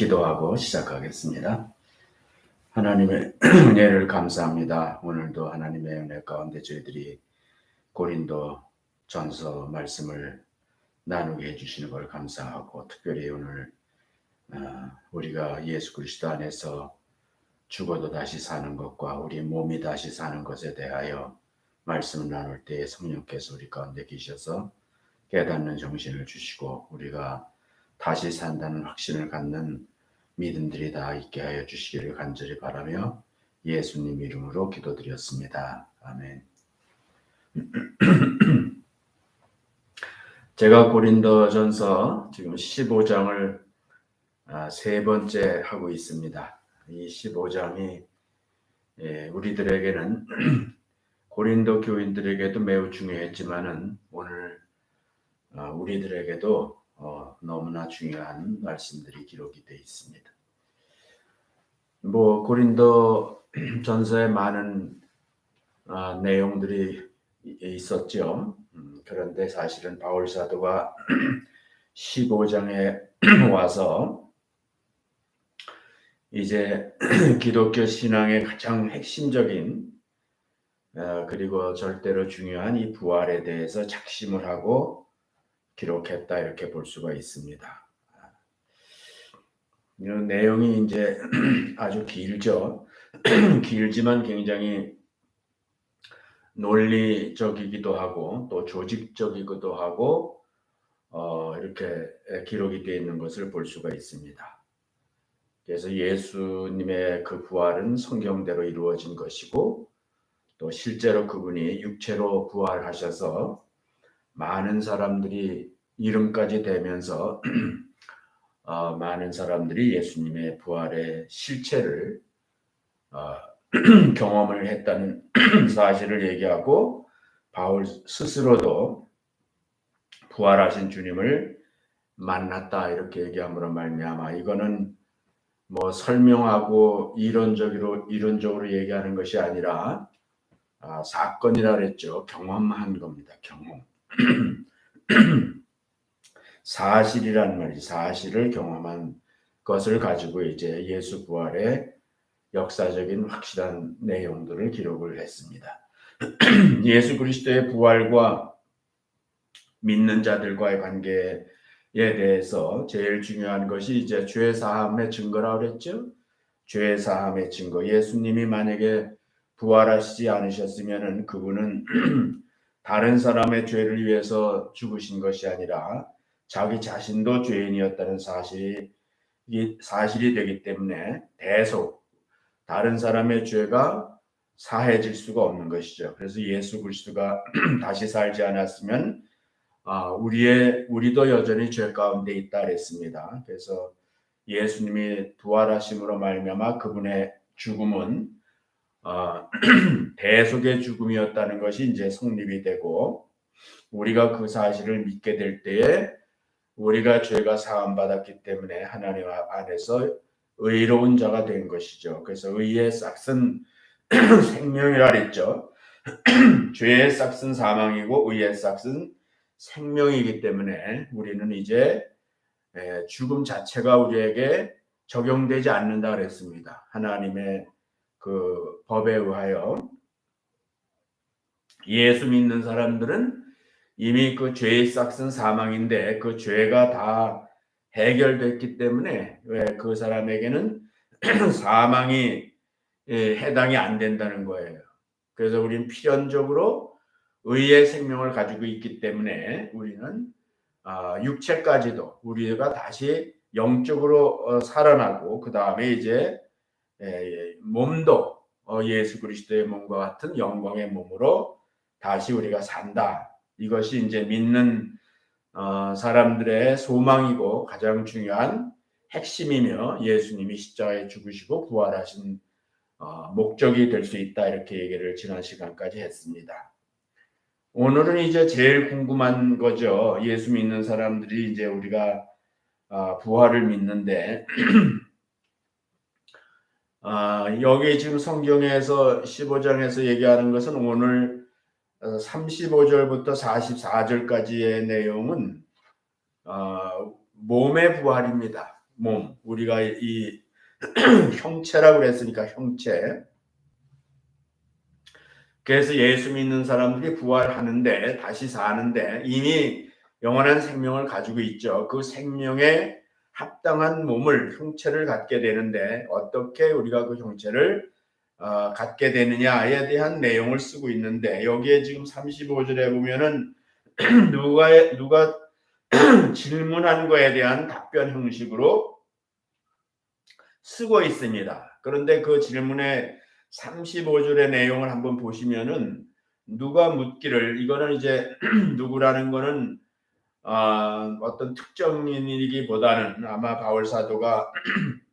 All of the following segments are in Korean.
기도하고 시작하겠습니다. 하나님의 은혜를 감사합니다. 오늘도 하나님의 은혜 가운데 저희들이 고린도 전서 말씀을 나누게 해주시는 걸 감사하고, 특별히 오늘 우리가 예수 그리스도 안에서 죽어도 다시 사는 것과 우리 몸이 다시 사는 것에 대하여 말씀을 나눌 때 성령께서 우리 가운데 계셔서 깨닫는 정신을 주시고 우리가 다시 산다는 확신을 갖는 믿음들이 다 있게 하여 주시기를 간절히 바라며 예수님 이름으로 기도드렸습니다. 아멘. 제가 고린도전서 지금 15장을 세 번째 하고 있습니다. 이 15장이 우리들에게는 고린도 교인들에게도 매우 중요했지만은 오늘 우리들에게도 너무나 중요한 말씀들이 기록이 되어 있습니다. 고린도 전서에 많은 내용들이 있었죠. 그런데 사실은 바울 사도가 15장에 와서 이제 기독교 신앙의 가장 핵심적인 그리고 절대로 중요한 이 부활에 대해서 작심을 하고 기록했다, 이렇게 볼 수가 있습니다. 이 내용이 이제 아주 길죠. 길지만 굉장히 논리적이기도 하고 또 조직적이기도 하고 이렇게 기록이 되어 있는 것을 볼 수가 있습니다. 그래서 예수님의 그 부활은 성경대로 이루어진 것이고, 또 실제로 그분이 육체로 부활하셔서 많은 사람들이 이름까지 대면서 많은 사람들이 예수님의 부활의 실체를 경험을 했다는 사실을 얘기하고, 바울 스스로도 부활하신 주님을 만났다, 이렇게 얘기함으로 말미암아 이거는 설명하고 이론적으로 얘기하는 것이 아니라 사건이라 그랬죠. 경험한 겁니다. 경험. 사실이란 말이지. 사실을 경험한 것을 가지고 이제 예수 부활의 역사적인 확실한 내용들을 기록을 했습니다. 예수 그리스도의 부활과 믿는 자들과의 관계에 대해서 제일 중요한 것이 이제 죄 사함의 증거라고 그랬죠. 죄 사함의 증거. 예수님이 만약에 부활하시지 않으셨으면은 그분은 다른 사람의 죄를 위해서 죽으신 것이 아니라 자기 자신도 죄인이었다는 사실이 되기 때문에 계속 다른 사람의 죄가 사해질 수가 없는 것이죠. 그래서 예수 그리스도가 다시 살지 않았으면 우리도 여전히 죄 가운데 있다 그랬습니다. 그래서 예수님이 부활하심으로 말미암아 그분의 죽음은 대속의 죽음이었다는 것이 이제 성립이 되고, 우리가 그 사실을 믿게 될 때에 우리가 죄가 사함 받았기 때문에 하나님 안에서 의로운 자가 된 것이죠. 그래서 의의 싹은 생명이라 그랬죠. 죄의 싹은 사망이고 의의 싹은 생명이기 때문에 우리는 이제 죽음 자체가 우리에게 적용되지 않는다 그랬습니다. 하나님의 그 법에 의하여 예수 믿는 사람들은 이미 그 죄의 싹은 사망인데 그 죄가 다 해결됐기 때문에 그 사람에게는 사망이 해당이 안 된다는 거예요. 그래서 우리는 필연적으로 의의 생명을 가지고 있기 때문에 우리는 육체까지도 우리가 다시 영적으로 살아나고, 그 다음에 이제 몸도 예수 그리스도의 몸과 같은 영광의 몸으로 다시 우리가 산다. 이것이 이제 믿는 사람들의 소망이고 가장 중요한 핵심이며 예수님이 십자가에 죽으시고 부활하신 목적이 될 수 있다, 이렇게 얘기를 지난 시간까지 했습니다. 오늘은 이제 제일 궁금한 거죠. 예수 믿는 사람들이 이제 우리가 부활을 믿는데 여기 지금 성경에서 15장에서 얘기하는 것은 오늘 35절부터 44절까지의 내용은 몸의 부활입니다. 몸, 우리가 이 형체라고 그랬으니까 형체. 그래서 예수 믿는 사람들이 부활하는데 다시 사는데 이미 영원한 생명을 가지고 있죠. 그 생명에 합당한 몸을 형체를 갖게 되는데 어떻게 우리가 그 형체를 갖게 되느냐에 대한 내용을 쓰고 있는데 여기에 지금 35절에 보면은 누가 질문한 거에 대한 답변 형식으로 쓰고 있습니다. 그런데 그 질문의 35절의 내용을 한번 보시면은 누가 묻기를 이거는 이제 누구라는 거는 어떤 특정인이기보다는 아마 바울 사도가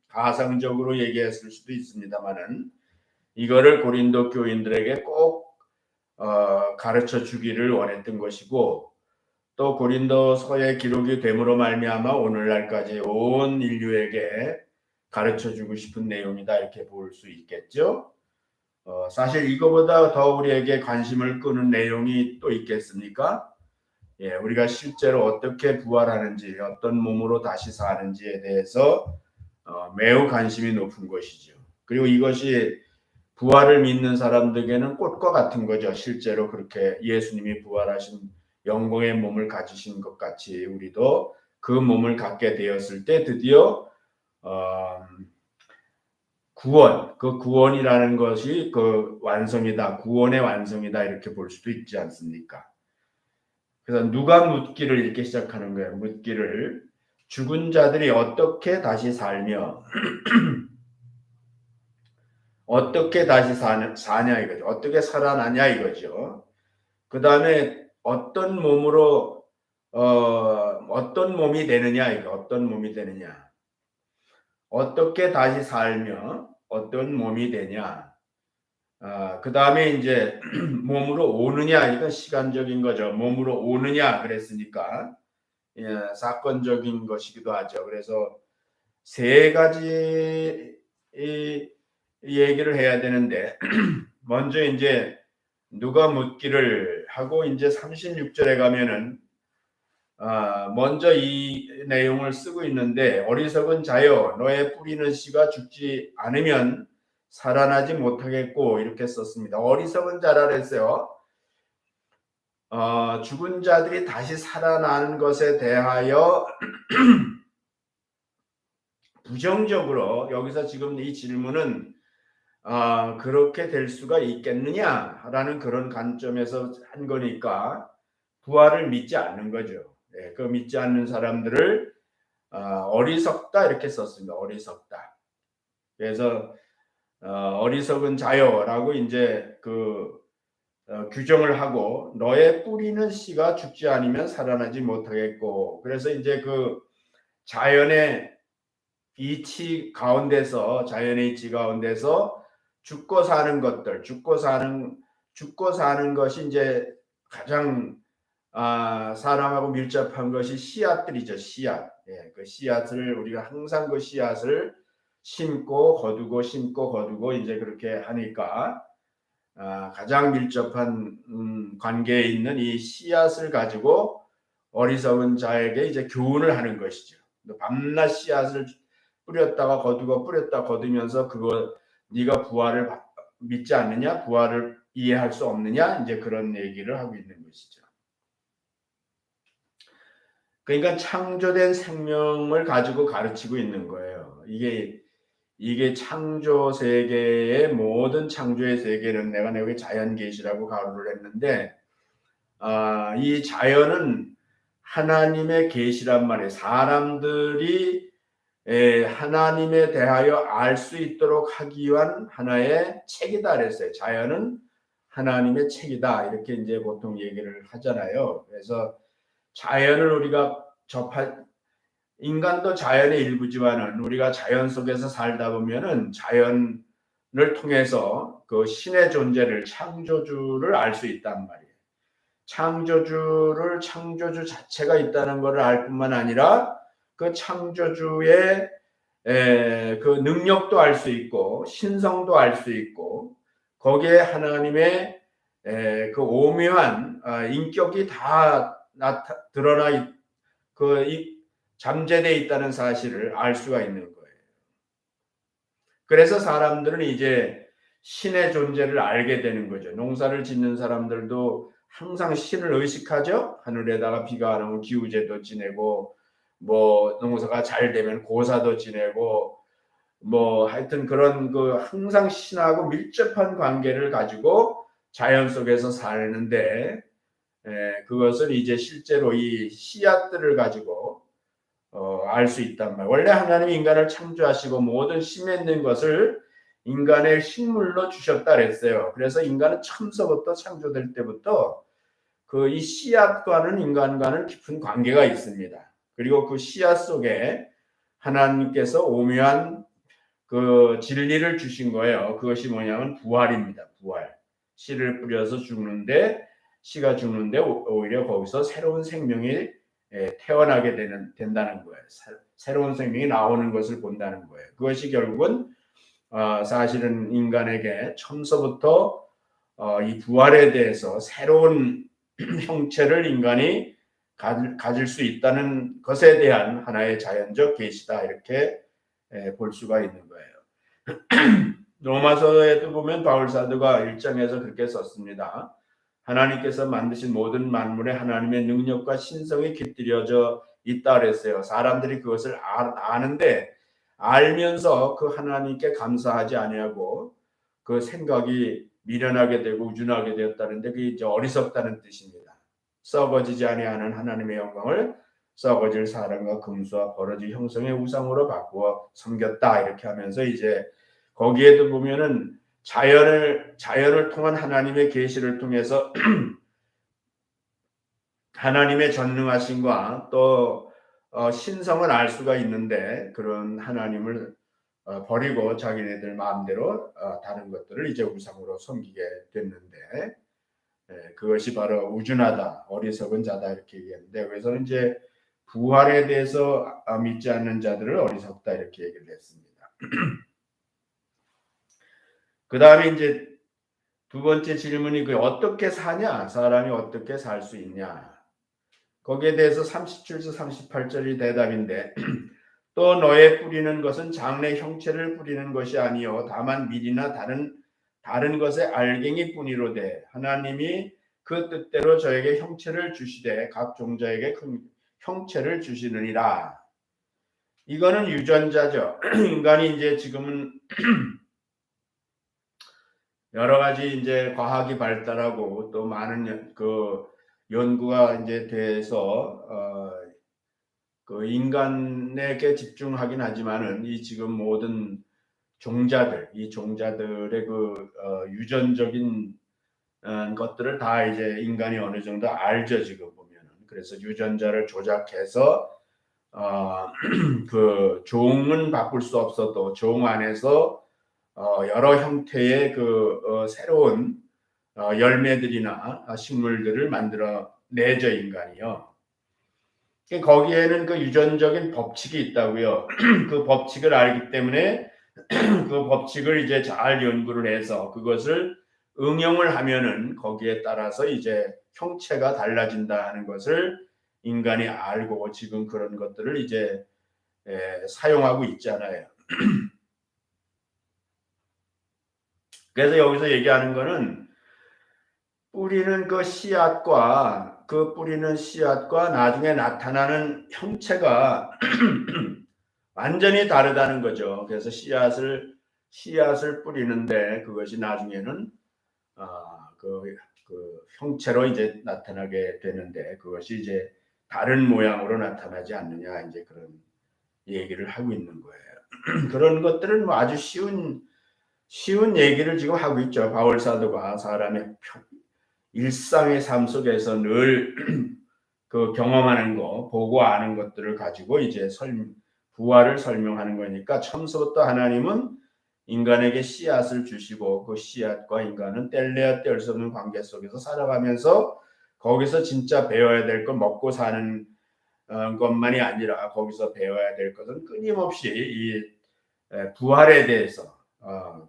가상적으로 얘기했을 수도 있습니다만은 이거를 고린도 교인들에게 꼭 가르쳐 주기를 원했던 것이고 또 고린도서의 기록이 됨으로 말미암아 오늘날까지 온 인류에게 가르쳐 주고 싶은 내용이다 이렇게 볼 수 있겠죠. 사실 이거보다 더 우리에게 관심을 끄는 내용이 또 있겠습니까? 예, 우리가 실제로 어떻게 부활하는지, 어떤 몸으로 다시 사는지에 대해서 매우 관심이 높은 것이죠. 그리고 이것이 부활을 믿는 사람들에게는 꽃과 같은 거죠. 실제로 그렇게 예수님이 부활하신 영광의 몸을 가지신 것 같이 우리도 그 몸을 갖게 되었을 때 드디어 구원, 그 구원이라는 것이 그 완성이다, 구원의 완성이다 이렇게 볼 수도 있지 않습니까? 그래서 누가 묻기를 이렇게 시작하는 거예요. 묻기를 죽은 자들이 어떻게 다시 살며 어떻게 다시 사냐 이거죠. 어떻게 살아나냐 이거죠. 그 다음에 어떤 몸으로 어떤 몸이 되느냐 이거 어떤 몸이 되느냐 어떻게 다시 살며 어떤 몸이 되냐 그 다음에 이제 몸으로 오느냐 이건 시간적인 거죠. 몸으로 오느냐 그랬으니까 예, 사건적인 것이기도 하죠. 그래서 세 가지 이 얘기를 해야 되는데 먼저 이제 누가 묻기를 하고 이제 36절에 가면은 먼저 이 내용을 쓰고 있는데 어리석은 자여 너의 뿌리는 씨가 죽지 않으면 살아나지 못하겠고 이렇게 썼습니다. 어리석은 자라 그랬어요. 죽은 자들이 다시 살아나는 것에 대하여 부정적으로 여기서 지금 이 질문은 그렇게 될 수가 있겠느냐라는 그런 관점에서 한 거니까 부활을 믿지 않는 거죠. 네, 그 믿지 않는 사람들을 어리석다 이렇게 썼습니다. 어리석다. 그래서 어리석은 자여라고 이제 그 규정을 하고 너의 뿌리는 씨가 죽지 않으면 살아나지 못하겠고 그래서 이제 그 자연의 이치 가운데서 자연의 이치 가운데서 죽고 사는 것들 죽고 사는 것이 이제 가장 사람하고 밀접한 것이 씨앗들이죠. 씨앗. 예, 그 씨앗을 우리가 항상 그 씨앗을 심고 거두고 심고 거두고 이제 그렇게 하니까 가장 밀접한 관계에 있는 이 씨앗을 가지고 어리석은 자에게 이제 교훈을 하는 것이죠. 밤낮 씨앗을 뿌렸다가 거두고 뿌렸다 거두면서 그거 네가 부활을 믿지 않느냐, 부활을 이해할 수 없느냐 이제 그런 얘기를 하고 있는 것이죠. 그러니까 창조된 생명을 가지고 가르치고 있는 거예요. 이게 창조 세계의 모든 창조의 세계는 내가 여기 자연 계시라고 가로를 했는데 이 자연은 하나님의 계시란 말이에요. 사람들이 하나님에 대하여 알 수 있도록 하기 위한 하나의 책이다 그랬어요. 자연은 하나님의 책이다 이렇게 이제 보통 얘기를 하잖아요. 그래서 자연을 우리가 인간도 자연의 일부지만은 우리가 자연 속에서 살다 보면은 자연을 통해서 그 신의 존재를 창조주를 알 수 있단 말이에요. 창조주 자체가 있다는 것을 알 뿐만 아니라 그 창조주의 그 능력도 알 수 있고 신성도 알 수 있고 거기에 하나님의 그 오묘한 인격이 다 드러나 잠재되어 있다는 사실을 알 수가 있는 거예요. 그래서 사람들은 이제 신의 존재를 알게 되는 거죠. 농사를 짓는 사람들도 항상 신을 의식하죠. 하늘에다가 비가 안 오면 기우제도 지내고 뭐 농사가 잘 되면 고사도 지내고 뭐 하여튼 그런 그 항상 신하고 밀접한 관계를 가지고 자연 속에서 사는데 그것을 이제 실제로 이 씨앗들을 가지고 알 수 있단 말이에요. 원래 하나님이 인간을 창조하시고 모든 심에 있는 것을 인간의 식물로 주셨다 그랬어요. 그래서 인간은 처음서부터 창조될 때부터 그 이 씨앗과는 인간과는 깊은 관계가 있습니다. 그리고 그 씨앗 속에 하나님께서 오묘한 그 진리를 주신 거예요. 그것이 뭐냐면 부활입니다. 부활. 씨를 뿌려서 죽는데 씨가 죽는데 오히려 거기서 새로운 생명이 태어나게 된다는 거예요. 새로운 생명이 나오는 것을 본다는 거예요. 그것이 결국은 사실은 인간에게 처음서부터 이 부활에 대해서 새로운 형체를 인간이 가질 수 있다는 것에 대한 하나의 자연적 계시다 이렇게 볼 수가 있는 거예요. 로마서에도 보면 바울 사도가 1장에서 그렇게 썼습니다. 하나님께서 만드신 모든 만물에 하나님의 능력과 신성이 깃들여져 있다 그랬어요. 사람들이 그것을 아는데 알면서 그 하나님께 감사하지 아니하고 그 생각이 미련하게 되고 우준하게 되었다는데 그게 이제 어리석다는 뜻입니다. 썩어지지 아니하는 하나님의 영광을 썩어질 사람과 금수와 버러지 형성의 우상으로 바꾸어 섬겼다 이렇게 하면서 이제 거기에도 보면은 자연을 통한 하나님의 계시를 통해서 하나님의 전능하심과 또 신성을 알 수가 있는데 그런 하나님을 버리고 자기네들 마음대로 다른 것들을 이제 우상으로 섬기게 됐는데 그것이 바로 우준하다, 어리석은 자다 이렇게 얘기했는데 그래서 이제 부활에 대해서 믿지 않는 자들을 어리석다 이렇게 얘기를 했습니다. 그 다음에 이제 두 번째 질문이 그 어떻게 사냐? 사람이 어떻게 살 수 있냐? 거기에 대해서 37절 38절이 대답인데 또 너의 뿌리는 것은 장래 형체를 뿌리는 것이 아니요 다만 밀이나 다른 것의 알갱이 뿐이로되 하나님이 그 뜻대로 저에게 형체를 주시되 각 종자에게 큰 형체를 주시느니라. 이거는 유전자죠. 인간이 이제 지금은 여러 가지 이제 과학이 발달하고 또 많은 그 연구가 이제 돼서 그 인간에게 집중하긴 하지만은 이 지금 모든 이 종자들의 그 유전적인 것들을 다 이제 인간이 어느 정도 알죠 지금 보면은. 그래서 유전자를 조작해서 그 종은 바꿀 수 없어도 종 안에서 여러 형태의 그 새로운 열매들이나 식물들을 만들어 내죠 인간이요. 거기에는 그 유전적인 법칙이 있다고요. 그 법칙을 알기 때문에 그 법칙을 이제 잘 연구를 해서 그것을 응용을 하면은 거기에 따라서 이제 형체가 달라진다 하는 것을 인간이 알고 지금 그런 것들을 이제 사용하고 있잖아요. 그래서 여기서 얘기하는 거는 뿌리는 씨앗과 나중에 나타나는 형체가 완전히 다르다는 거죠. 그래서 씨앗을 뿌리는데 그것이 나중에는 그 형체로 이제 나타나게 되는데 그것이 이제 다른 모양으로 나타나지 않느냐 이제 그런 얘기를 하고 있는 거예요. 그런 것들은 뭐 아주 쉬운 얘기를 지금 하고 있죠. 바울 사도가 사람의 일상의 삶 속에서 늘 그 경험하는 거, 보고 아는 것들을 가지고 이제 부활을 설명하는 거니까 처음부터 하나님은 인간에게 씨앗을 주시고 그 씨앗과 인간은 뗄래야 뗄 수 없는 관계 속에서 살아가면서 거기서 진짜 배워야 될 건 먹고 사는 것만이 아니라 거기서 배워야 될 것은 끊임없이 이 부활에 대해서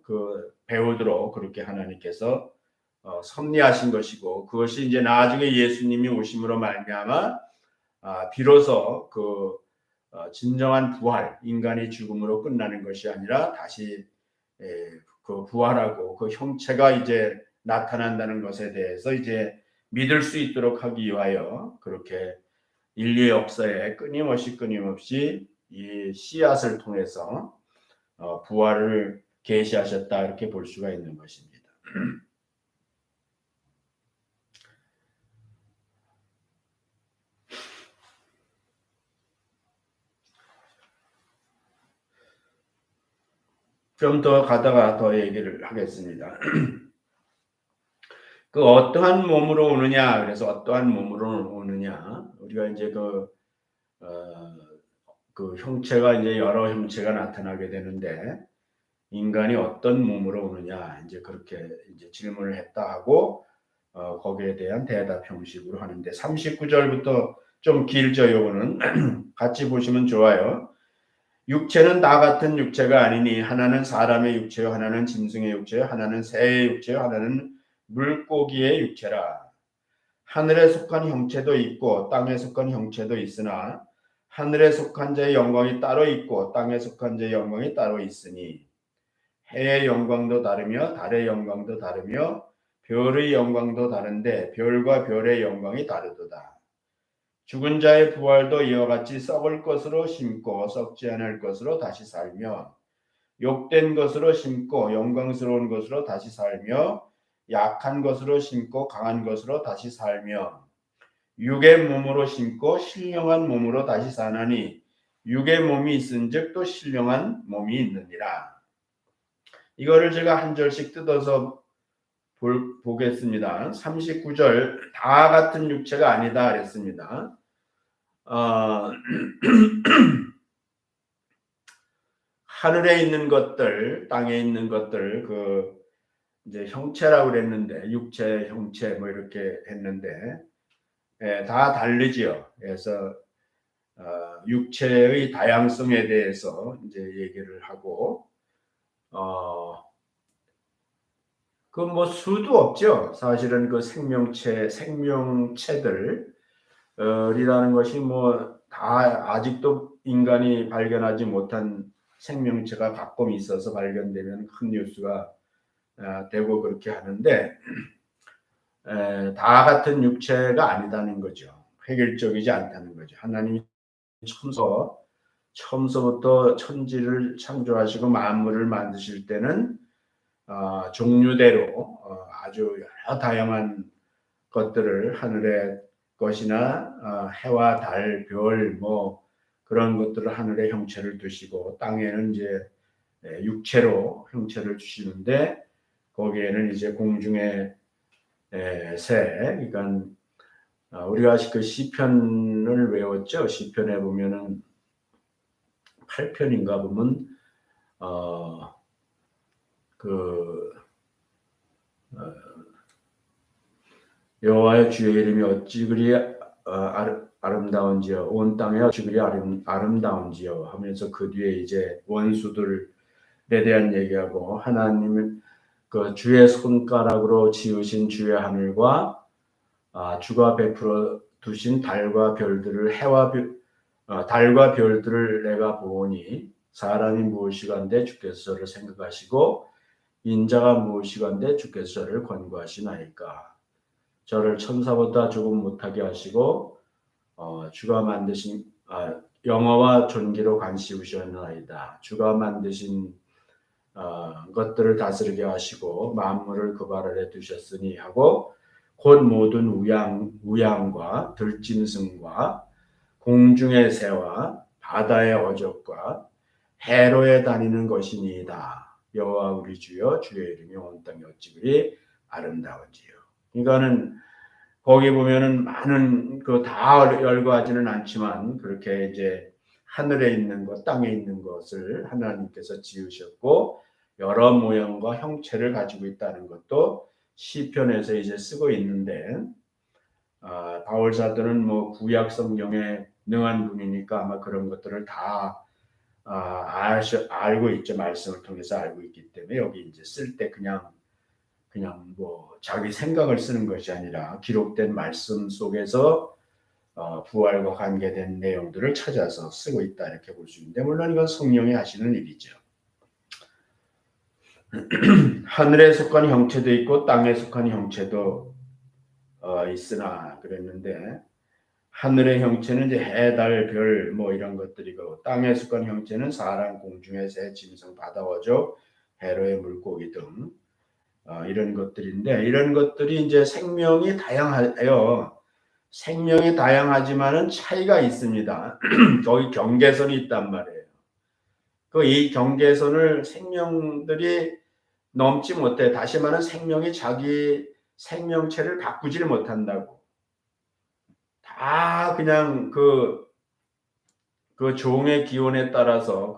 그 배우도록 그렇게 하나님께서 섭리하신 것이고 그것이 이제 나중에 예수님이 오심으로 말미암아 비로소 그 진정한 부활, 인간이 죽음으로 끝나는 것이 아니라 다시 그 부활하고 그 형체가 이제 나타난다는 것에 대해서 이제 믿을 수 있도록 하기 위하여 그렇게 인류의 역사에 끊임없이 이 씨앗을 통해서 부활을 계시하셨다 이렇게 볼 수가 있는 것입니다. 좀 더 가다가 더 얘기를 하겠습니다. 그 어떠한 몸으로 오느냐, 그래서 어떠한 몸으로 오느냐, 우리가 이제 그 형체가 이제 여러 형체가 나타나게 되는데 인간이 어떤 몸으로 오느냐 이제 그렇게 이제 질문을 했다 하고 거기에 대한 대답 형식으로 하는데 39절부터 좀 길죠. 요거는 같이 보시면 좋아요. 육체는 다 같은 육체가 아니니 하나는 사람의 육체요 하나는 짐승의 육체요 하나는 새의 육체요 하나는 물고기의 육체라. 하늘에 속한 형체도 있고 땅에 속한 형체도 있으나 하늘에 속한 자의 영광이 따로 있고 땅에 속한 자의 영광이 따로 있으니 해의 영광도 다르며 달의 영광도 다르며 별의 영광도 다른데 별과 별의 영광이 다르도다. 죽은 자의 부활도 이와 같이 썩을 것으로 심고 썩지 않을 것으로 다시 살며 욕된 것으로 심고 영광스러운 것으로 다시 살며 약한 것으로 심고 강한 것으로 다시 살며 육의 몸으로 심고 신령한 몸으로 다시 사나니 육의 몸이 있은즉 또 신령한 몸이 있느니라. 이거를 제가 한 절씩 뜯어서 보겠습니다. 39절 다 같은 육체가 아니다 그랬습니다. 하늘에 있는 것들, 땅에 있는 것들, 그 이제 형체라고 그랬는데 육체, 형체 뭐 이렇게 했는데 다 다르지요. 그래서 육체의 다양성에 대해서 이제 얘기를 하고 그 뭐 수도 없죠. 사실은 그 생명체들이라는 것이 뭐 다 아직도 인간이 발견하지 못한 생명체가 가끔 있어서 발견되면 큰 뉴스가 되고 그렇게 하는데 다 같은 육체가 아니다는 거죠. 획일적이지 않다는 거죠. 하나님이 처음서부터 천지를 창조하시고 만물을 만드실 때는 종류대로 아주 여러 다양한 것들을 하늘의 것이나 해와 달, 별 뭐 그런 것들을 하늘의 형체를 두시고 땅에는 이제 육체로 형체를 주시는데 거기에는 이제 공중의 새, 그러니까 우리가 그 시편을 외웠죠. 시편에 보면은 8편인가 보면 여호와의 주의 이름이 어찌 그리 아름다운지요 온 땅에 어찌 그리 아름다운지요 하면서 그 뒤에 이제 원수들에 대한 얘기하고 하나님은 그 주의 손가락으로 지으신 주의 하늘과 주가 베풀어 두신 달과 별들을 달과 별들을 내가 보니 사람이 무엇이간데 주께서 저를 생각하시고 인자가 무엇이간데 주께서 저를 권고하시나이까. 저를 천사보다 조금 못하게 하시고 주가 만드신 영어와 존귀로 간시우셨나이다. 주가 만드신 것들을 다스리게 하시고 만물을 그 발 아래 두셨으니 하고 곧 모든 우양과 들짐승과 공중의 새와 바다의 어족과 해로에 다니는 것이니이다. 여호와 우리 주여 주의 이름이 온 땅에 어찌 그리 아름다운지요. 이거는 거기 보면은 많은 그 다 열거하지는 않지만 그렇게 이제 하늘에 있는 것, 땅에 있는 것을 하나님께서 지으셨고 여러 모양과 형체를 가지고 있다는 것도 시편에서 이제 쓰고 있는데 바울 사도는 뭐 구약 성경에 능한 분이니까 아마 그런 것들을 다 알고 있죠. 말씀을 통해서 알고 있기 때문에 여기 이제 쓸 때 그냥 뭐 자기 생각을 쓰는 것이 아니라 기록된 말씀 속에서 부활과 관계된 내용들을 찾아서 쓰고 있다 이렇게 볼 수 있는데 물론 이건 성령이 하시는 일이죠. 하늘에 속한 형체도 있고 땅에 속한 형체도 있으나 그랬는데 하늘의 형체는 이제 해, 달, 별 뭐 이런 것들이고 땅에 속한 형체는 사람, 공중의 새, 짐승, 바다와조, 해로의 물고기 등 이런 것들인데 이런 것들이 이제 생명이 다양해요. 생명이 다양하지만은 차이가 있습니다. 거기 경계선이 있단 말이에요. 그 이 경계선을 생명들이 넘지 못해. 다시 말하면 생명이 자기 생명체를 바꾸지를 못한다고. 다 그냥 그 종의 기원에 따라서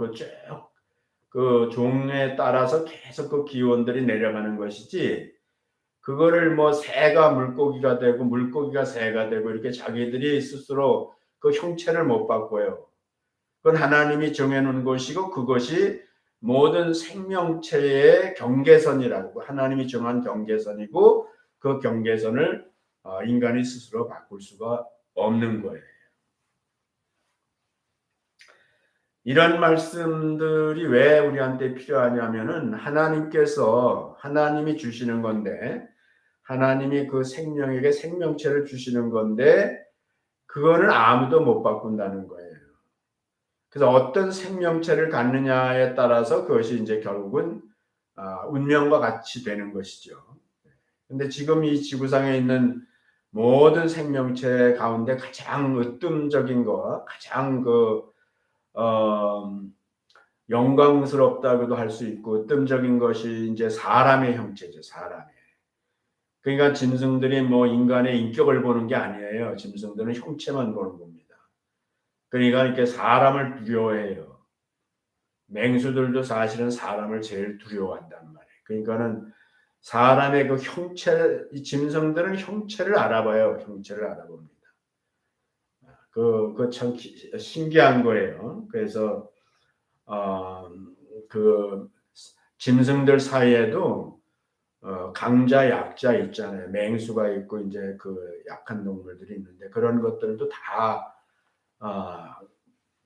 그 종에 따라서 계속 그 기원들이 내려가는 것이지 그거를 뭐 새가 물고기가 되고 물고기가 새가 되고 이렇게 자기들이 스스로 그 형체를 못 바꿔요. 그건 하나님이 정해놓은 것이고 그것이 모든 생명체의 경계선이라고 하나님이 정한 경계선이고 그 경계선을 인간이 스스로 바꿀 수가 없는 거예요. 이런 말씀들이 왜 우리한테 필요하냐면은 하나님이 주시는 건데 하나님이 그 생명에게 생명체를 주시는 건데 그거는 아무도 못 바꾼다는 거예요. 그래서 어떤 생명체를 갖느냐에 따라서 그것이 이제 결국은 운명과 같이 되는 것이죠. 근데 지금 이 지구상에 있는 모든 생명체 가운데 가장 으뜸적인 거, 가장 영광스럽다고도 할 수 있고 으뜸적인 것이 이제 사람의 형체죠. 사람의. 그러니까 짐승들이 뭐 인간의 인격을 보는 게 아니에요. 짐승들은 형체만 보는 겁니다. 그러니까 이렇게 사람을 두려워해요. 맹수들도 사실은 사람을 제일 두려워한단 말이에요. 그러니까는 사람의 그 형체, 이 짐승들은 형체를 알아봐요. 형체를 알아봅니다. 그 참 신기한 거예요. 그래서 그 짐승들 사이에도 강자, 약자 있잖아요. 맹수가 있고 이제 그 약한 동물들이 있는데 그런 것들도 다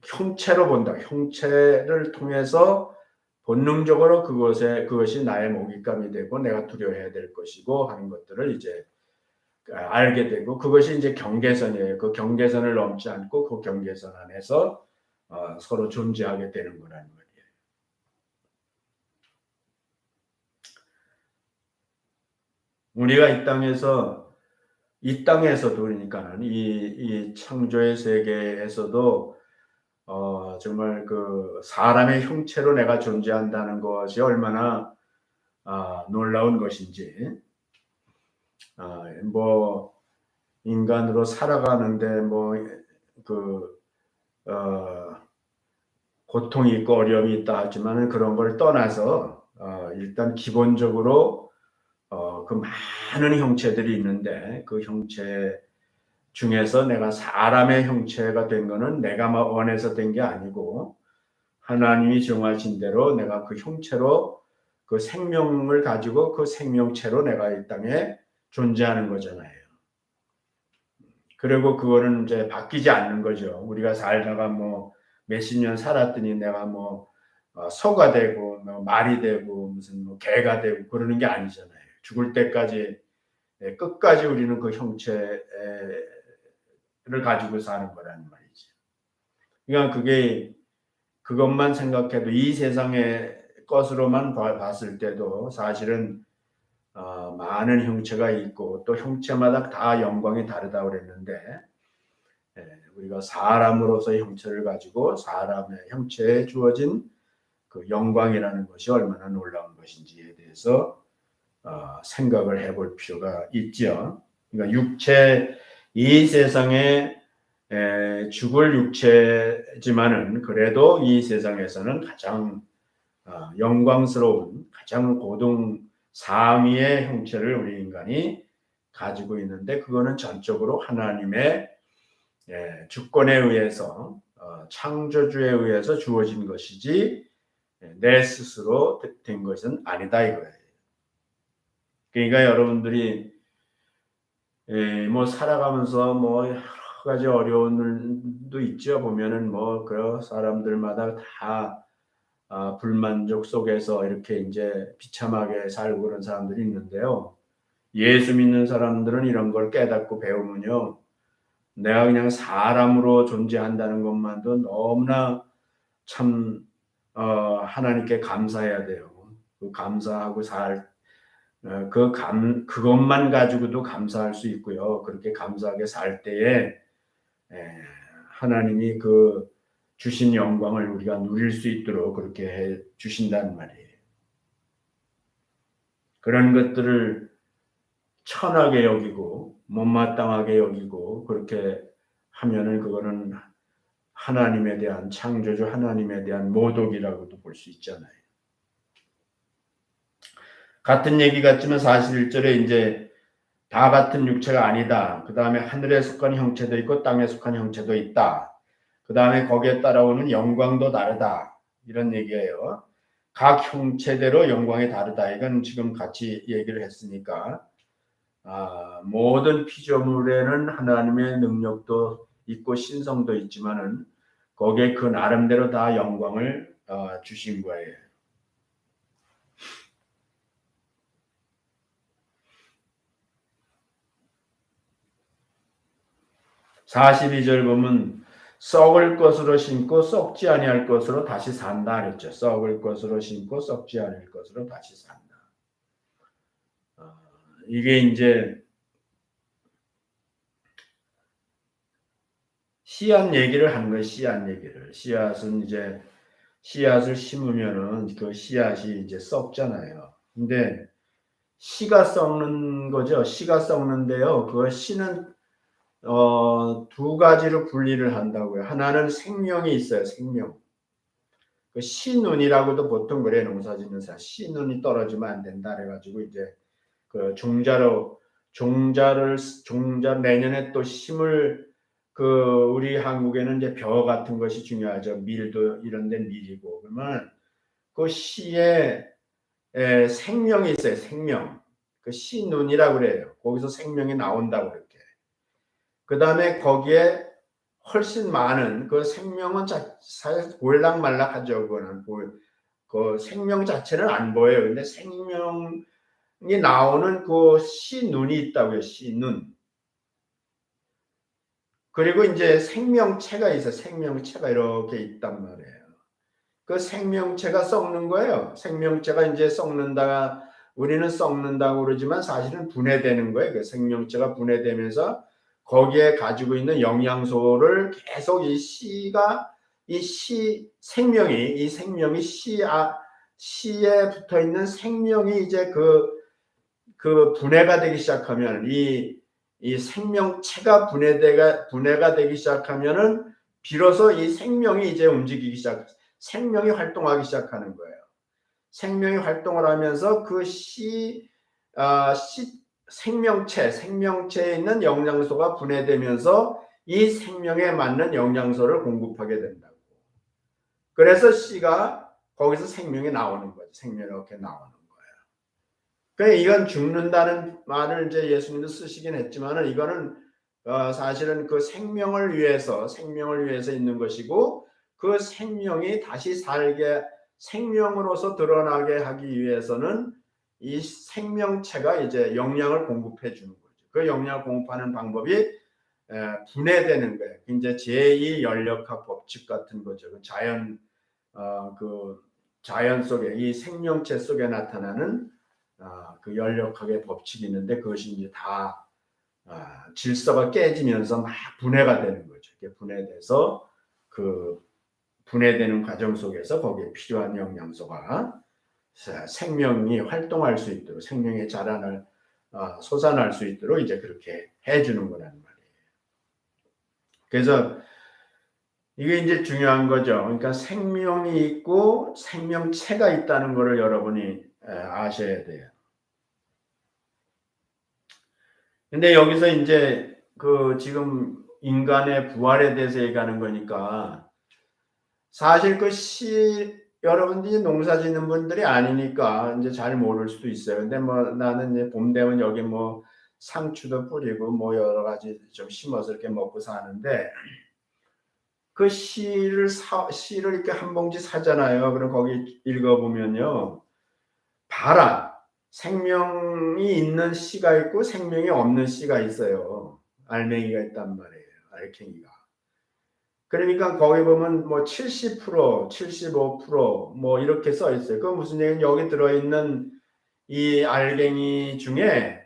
형체로 본다. 형체를 통해서 본능적으로 그것이 나의 먹잇감이 되고 내가 두려워해야 될 것이고 하는 것들을 이제 알게 되고 그것이 이제 경계선이에요. 그 경계선을 넘지 않고 그 경계선 안에서 서로 존재하게 되는 거라는 거예요. 우리가 이 땅에서도 그러니까는 이 창조의 세계에서도 정말 그 사람의 형체로 내가 존재한다는 것이 얼마나 놀라운 것인지 뭐 인간으로 살아가는데 뭐그 고통이 있고 어려움이 있다 하지만은 그런 걸 떠나서 일단 기본적으로 그 많은 형체들이 있는데 그 형체 중에서 내가 사람의 형체가 된 거는 내가 원해서 된 게 아니고 하나님이 정하신 대로 내가 그 형체로 그 생명을 가지고 그 생명체로 내가 이 땅에 존재하는 거잖아요. 그리고 그거는 이제 바뀌지 않는 거죠. 우리가 살다가 뭐 몇십 년 살았더니 내가 뭐 소가 되고 뭐 말이 되고 무슨 뭐 개가 되고 그러는 게 아니잖아요. 죽을 때까지 끝까지 우리는 그 형체를 가지고 사는 거라는 말이죠. 그러니까 그것만 생각해도 이 세상의 것으로만 봤을 때도 사실은 많은 형체가 있고 또 형체마다 다 영광이 다르다고 그랬는데 우리가 사람으로서의 형체를 가지고 사람의 형체에 주어진 그 영광이라는 것이 얼마나 놀라운 것인지에 대해서 생각을 해볼 필요가 있죠. 그러니까 이 세상에 죽을 육체지만은 그래도 이 세상에서는 가장 영광스러운 가장 고등 상위의 형체를 우리 인간이 가지고 있는데 그거는 전적으로 하나님의 주권에 의해서 창조주에 의해서 주어진 것이지 내 스스로 된 것은 아니다 이거예요. 그러니까 여러분들이 뭐 살아가면서 뭐 여러 가지 어려움도 있죠. 보면은 뭐 그 사람들마다 다 불만족 속에서 이렇게 이제 비참하게 살고 그런 사람들이 있는데요. 예수 믿는 사람들은 이런 걸 깨닫고 배우면요. 내가 그냥 사람으로 존재한다는 것만도 너무나 참 하나님께 감사해야 돼요. 그 감사하고 그것만 가지고도 감사할 수 있고요. 그렇게 감사하게 살 때에 에, 하나님이 그 주신 영광을 우리가 누릴 수 있도록 그렇게 해 주신다는 말이에요. 그런 것들을 천하게 여기고 못마땅하게 여기고 그렇게 하면은 그거는 하나님에 대한 창조주 하나님에 대한 모독이라고도 볼 수 있잖아요. 같은 얘기 같지만 사실 1절에 이제 다 같은 육체가 아니다. 그 다음에 하늘에 속한 형체도 있고 땅에 속한 형체도 있다. 그 다음에 거기에 따라오는 영광도 다르다. 이런 얘기예요. 각 형체대로 영광이 다르다. 이건 지금 같이 얘기를 했으니까 모든 피조물에는 하나님의 능력도 있고 신성도 있지만은 거기에 그 나름대로 다 영광을 주신 거예요. 42절 보면 썩을 것으로 심고 썩지 아니할 것으로 다시 산다 그랬죠. 썩을 것으로 심고 썩지 않을 것으로 다시 산다. 이게 이제 씨앗 얘기를 하는 거예요. 씨앗 얘기를. 씨앗은 이제 씨앗을 심으면은 그 씨앗이 이제 썩잖아요. 근데 씨가 썩는 거죠. 씨가 썩는데요. 그 씨는 두 가지로 분리를 한다고요. 하나는 생명이 있어요. 생명. 그 씨눈이라고도 보통 그래 농사짓는 사람. 씨눈이 떨어지면 안 된다 그래가지고 이제 그 종자 내년에 또 심을 그 우리 한국에는 이제 벼 같은 것이 중요하죠. 밀도 이런 데 밀이고 그러면 그 씨에 생명이 있어요. 생명. 그 씨눈이라고 그래요. 거기서 생명이 나온다고 그렇게. 그 다음에 거기에 훨씬 많은 그 생명은 사실 보일락말락하죠. 그 생명 자체는 안 보여요. 근데 생명이 나오는 그 씨눈이 있다고요. 씨눈. 그리고 이제 생명체가 있어. 생명체가 이렇게 있단 말이에요. 그 생명체가 썩는 거예요. 생명체가 이제 썩는다. 우리는 썩는다고 그러지만 사실은 분해되는 거예요. 그 생명체가 분해되면서 거기에 가지고 있는 영양소를 계속 이 생명이 씨에 붙어 있는 생명이 이제 그 분해가 되기 시작하면 이 생명체가 분해가 되기 시작하면은 비로소 이 생명이 이제 생명이 활동하기 시작하는 거예요. 생명이 활동을 하면서 생명체에 있는 영양소가 분해되면서 이 생명에 맞는 영양소를 공급하게 된다고. 그래서 씨가 거기서 생명이 나오는 거죠. 생명이 이렇게 나오는 거예요. 그러니까 이건 죽는다는 말을 이제 예수님도 쓰시긴 했지만은 이거는 사실은 그 생명을 위해서 있는 것이고 그 생명이 다시 생명으로서 드러나게 하기 위해서는 이 생명체가 이제 영양을 공급해 주는 거죠. 그 영양을 공급하는 방법이 분해되는 거예요. 이제 제2 연력학 법칙 같은 거죠. 그 자연 속에 이 생명체 속에 나타나는 그 연력학의 법칙이 있는데 그것이 이제 다 질서가 깨지면서 막 분해가 되는 거죠. 이게 분해돼서 그 분해되는 과정 속에서 거기에 필요한 영양소가 생명이 활동할 수 있도록 생명의 자란을 솟아날 수 있도록 이제 그렇게 해주는 거라는 말이에요. 그래서 이게 이제 중요한 거죠. 그러니까 생명이 있고 생명체가 있다는 것을 여러분이 아셔야 돼요. 근데 여기서 이제 그 지금 인간의 부활에 대해서 얘기하는 거니까 사실 여러분들이 농사 짓는 분들이 아니니까 이제 잘 모를 수도 있어요. 근데 뭐 나는 이제 봄 되면 여기 뭐 상추도 뿌리고 뭐 여러 가지 좀 심어서 이렇게 먹고 사는데 그 씨를 이렇게 한 봉지 사잖아요. 그럼 거기 읽어보면요. 봐라. 생명이 있는 씨가 있고 생명이 없는 씨가 있어요. 알맹이가 있단 말이에요. 알갱이가. 그러니까 거기 보면 뭐 70%, 75% 이렇게 써 있어요. 그 무슨 얘기는 여기 들어있는 이 알갱이 중에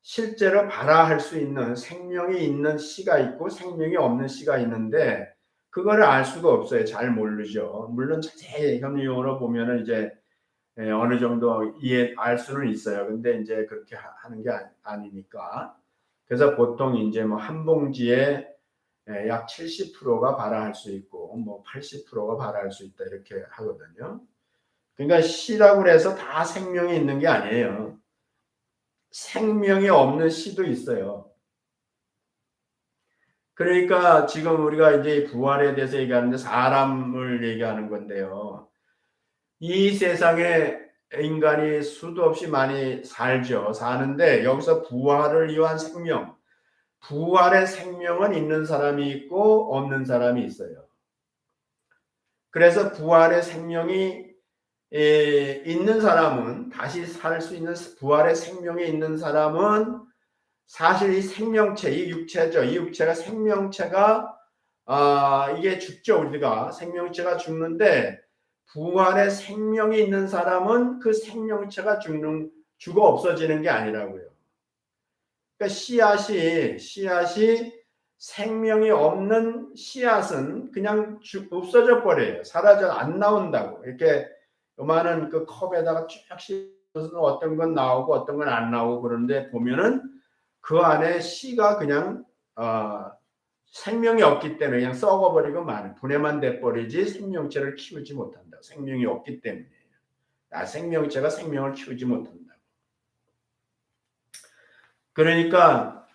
실제로 발화할 수 있는 생명이 있는 씨가 있고 생명이 없는 씨가 있는데 그거를 알 수가 없어요. 잘 모르죠. 물론 자세히 현미용어로 보면은 이제 어느 정도 알 수는 있어요. 근데 이제 그렇게 하는 게 아니니까. 그래서 보통 이제 뭐 한 봉지에 약 70%가 발화할 수 있고 뭐 80%가 발화할 수 있다 이렇게 하거든요. 그러니까 씨라고 해서 다 생명이 있는 게 아니에요. 생명이 없는 씨도 있어요. 그러니까 지금 우리가 이제 부활에 대해서 얘기하는데 사람을 얘기하는 건데요. 이 세상에 인간이 수도 없이 많이 살죠. 사는데 여기서 부활을 위한 생명, 부활의 생명은 있는 사람이 있고 없는 사람이 있어요. 그래서 부활의 생명이 있는 사람은 다시 살 수 있는 부활의 생명이 있는 사람은 사실 이 생명체, 이 육체죠. 이 육체가 생명체가 이게 죽죠. 우리가 생명체가 죽는데 부활의 생명이 있는 사람은 그 생명체가 죽어 없어지는 게 아니라고요. 그러니까 씨앗이 생명이 없는 씨앗은 그냥 없어져 버려요. 사라져 안 나온다고. 이렇게 요만한 그 컵에다가 쭉 씹어서 어떤 건 나오고 어떤 건 안 나오고 그런데 보면은 그 안에 씨가 그냥 생명이 없기 때문에 그냥 썩어버리고 분해만 돼버리지 생명체를 키우지 못한다. 생명이 없기 때문에. 생명체가 생명을 키우지 못한다. 그러니까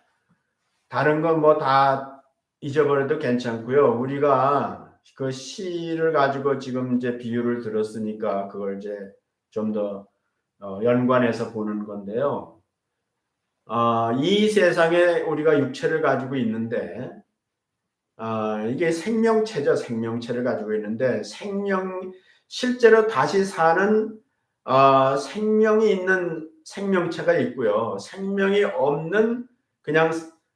다른 건 뭐 다 잊어버려도 괜찮고요. 우리가 그 씨를 가지고 지금 이제 비유를 들었으니까 그걸 이제 좀 더 연관해서 보는 건데요. 이 세상에 우리가 육체를 가지고 있는데 이게 생명체죠. 생명체를 가지고 있는데 실제로 다시 사는 생명이 있는 생명체가 있고요. 생명이 없는 그냥